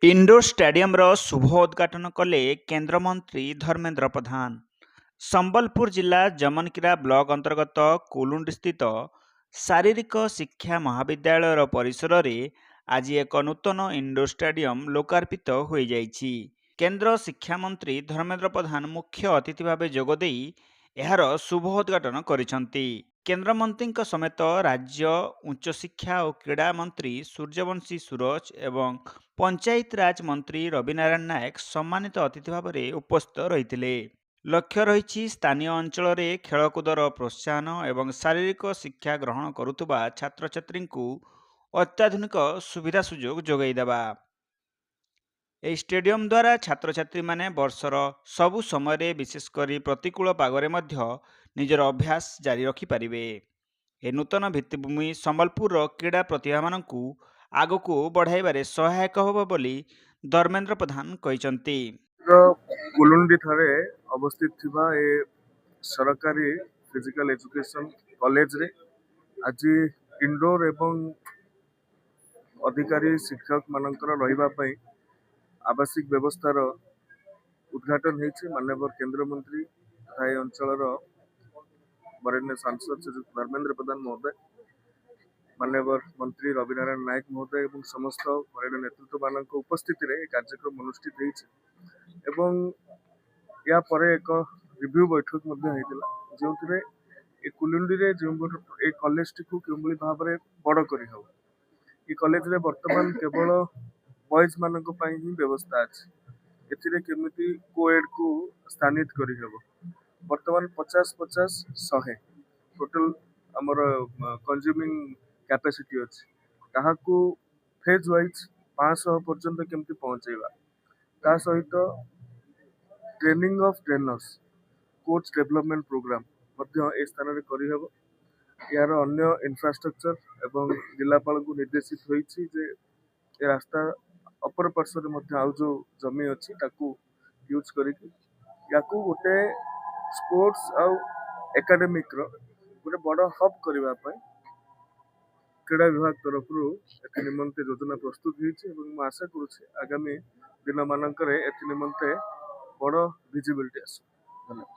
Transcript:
Indoor स्टेडियमର ଶୁଭ ଉଦ୍ଘାଟନ କଲେ କେନ୍ଦ୍ରମନ୍ତ୍ରୀ ଧର୍ମେନ୍ଦ୍ର ପ୍ରଧାନ। ସମ୍ବଲପୁର ଜିଲ୍ଲା ଯମନକିରା ବ୍ଲକ ଅନ୍ତର୍ଗତ କୁଲୁଣ୍ଡିସ୍ଥିତ ଶାରୀରିକ ଶିକ୍ଷା ମହାବିଦ୍ୟାଳୟର ପରିସରରେ ଆଜି ଏକ ନୂତନ ଇଣ୍ଡୋର ଷ୍ଟାଡିୟମ ଲୋକାର୍ପିତ ହୋଇଯାଇଛି। କେନ୍ଦ୍ର ଶିକ୍ଷାମନ୍ତ୍ରୀ ଧର୍ମେନ୍ଦ୍ର ପ୍ରଧାନ ମୁଖ୍ୟ ଅତିଥି ଭାବେ ଯୋଗଦେଇ ଏହାର ଶୁଭ ଉଦ୍ଘାଟନ କରିଛନ୍ତି। କେନ୍ଦ୍ରମନ୍ତ୍ରୀଙ୍କ ସମେତ ରାଜ୍ୟ ଉଚ୍ଚଶିକ୍ଷା ଓ କ୍ରୀଡ଼ା ମନ୍ତ୍ରୀ ସୂର୍ଯ୍ୟବଂଶୀ ସୁରଜ ଏବଂ ପଞ୍ଚାୟତିରାଜ ମନ୍ତ୍ରୀ ରବିନାରାୟଣ ନାୟକ ସମ୍ମାନିତ ଅତିଥି ଭାବରେ ଉପସ୍ଥିତ ରହିଥିଲେ। ଲକ୍ଷ୍ୟ ରହିଛି ସ୍ଥାନୀୟ ଅଞ୍ଚଳରେ ଖେଳକୁଦର ପ୍ରୋତ୍ସାହନ ଏବଂ ଶାରୀରିକ ଶିକ୍ଷା ଗ୍ରହଣ କରୁଥିବା ଛାତ୍ରଛାତ୍ରୀଙ୍କୁ ଅତ୍ୟାଧୁନିକ ସୁବିଧା ସୁଯୋଗ ଯୋଗାଇ ଦେବା। ଏହି ଷ୍ଟାଡିୟମ ଦ୍ୱାରା ଛାତ୍ରଛାତ୍ରୀମାନେ ବର୍ଷର ସବୁ ସମୟରେ ବିଶେଷ କରି ପ୍ରତିକୂଳ ପାଗରେ ମଧ୍ୟ ନିଜର ଅଭ୍ୟାସ ଜାରି ରଖିପାରିବେ। ଏ ନୂତନ ଭିତ୍ତିଭୂମି ସମ୍ବଲପୁରର କ୍ରୀଡ଼ା ପ୍ରତିଭାମାନଙ୍କୁ ଆଗକୁ ବଢ଼ାଇବାରେ ସହାୟକ ହେବ ବୋଲି ଧର୍ମେନ୍ଦ୍ର ପ୍ରଧାନ କହିଛନ୍ତି। କୁଲୁଣ୍ଡି ଠାରେ ଅବସ୍ଥିତ ଥିବା ଏ ସରକାରୀ ଫିଜିକାଲ ଏଜୁକେସନ କଲେଜରେ ଆଜି ଇନଡୋର ଏବଂ ଅଧିକାରୀ ଶିକ୍ଷକ ମାନଙ୍କର ରହିବା ପାଇଁ ଆବାସିକ ବ୍ୟବସ୍ଥାର ଉଦ୍ଘାଟନ ହେଇଛି। ମାନ୍ୟବର କେନ୍ଦ୍ରମନ୍ତ୍ରୀ ତଥା ଏ ଅଞ୍ଚଳର ବରେଣ୍ୟ ସାଂସଦ ଶ୍ରୀ ଧର୍ମେନ୍ଦ୍ର ପ୍ରଧାନ ମହୋଦୟ, ମାନ୍ୟବର ମନ୍ତ୍ରୀ ରବିନାରାୟଣ ନାୟକ ମହୋଦୟ ଏବଂ ସମସ୍ତ ବରେଣ୍ୟ ନେତୃତ୍ୱ ମାନଙ୍କ ଉପସ୍ଥିତିରେ ଏ କାର୍ଯ୍ୟକ୍ରମ ଅନୁଷ୍ଠିତ ହେଇଛି ଏବଂ ଏହା ପରେ ଏକ ରିଭ୍ୟୁ ବୈଠକ ମଧ୍ୟ ହେଇଥିଲା, ଯେଉଁଥିରେ ଏ କୁଲୁଣ୍ଡିରେ ଏ କଲେଜଟିକୁ କେଉଁଭଳି ଭାବରେ ବଡ଼ କରିହେବ। ଏ କଲେଜରେ ବର୍ତ୍ତମାନ କେବଳ ବଏଜ ମାନଙ୍କ ପାଇଁ ହିଁ ବ୍ୟବସ୍ଥା ଅଛି। ଏଥିରେ କେମିତି କୋଏଡକୁ ସ୍ଥାନିତ କରିହେବ। ବର୍ତ୍ତମାନ 50-50-100 ଟୋଟାଲ ଆମର କନଜ୍ୟୁମିଂ କ୍ୟାପାସିଟି ଅଛି, ତାହାକୁ ଫେଜ୍ ୱାଇଜ 500 ପର୍ଯ୍ୟନ୍ତ କେମିତି ପହଞ୍ଚେଇବା। ତା ସହିତ training of trainers, coach development programme ମଧ୍ୟ ଏ ସ୍ଥାନରେ କରିହେବ। ଏହାର ଅନ୍ୟ ଇନଫ୍ରାଷ୍ଟ୍ରକ୍ଚର ଏବଂ ଜିଲ୍ଲାପାଳଙ୍କୁ ନିର୍ଦ୍ଦେଶିତ ହୋଇଛି ଯେ ଏ ରାସ୍ତା ଅପର ପାର୍ଶ୍ୱରେ ମଧ୍ୟ ଆଉ ଯେଉଁ ଜମି ଅଛି ତାକୁ ୟୁଜ୍ କରିକି ୟାକୁ ଗୋଟେ ସ୍ପୋର୍ଟସ ଆଉ ଏକାଡେମିକର ଗୋଟେ ବଡ଼ ହବ୍ କରିବା ପାଇଁ କ୍ରୀଡ଼ା ବିଭାଗ ତରଫରୁ ଏଥି ନିମନ୍ତେ ଯୋଜନା ପ୍ରସ୍ତୁତ ହୋଇଛି ଏବଂ ମୁଁ ଆଶା କରୁଛି ଆଗାମୀ ଦିନମାନଙ୍କରେ ଏଥି ନିମନ୍ତେ ବଡ଼ ଭିଜିବିଲିଟି ଆସିବ। ଧନ୍ୟବାଦ।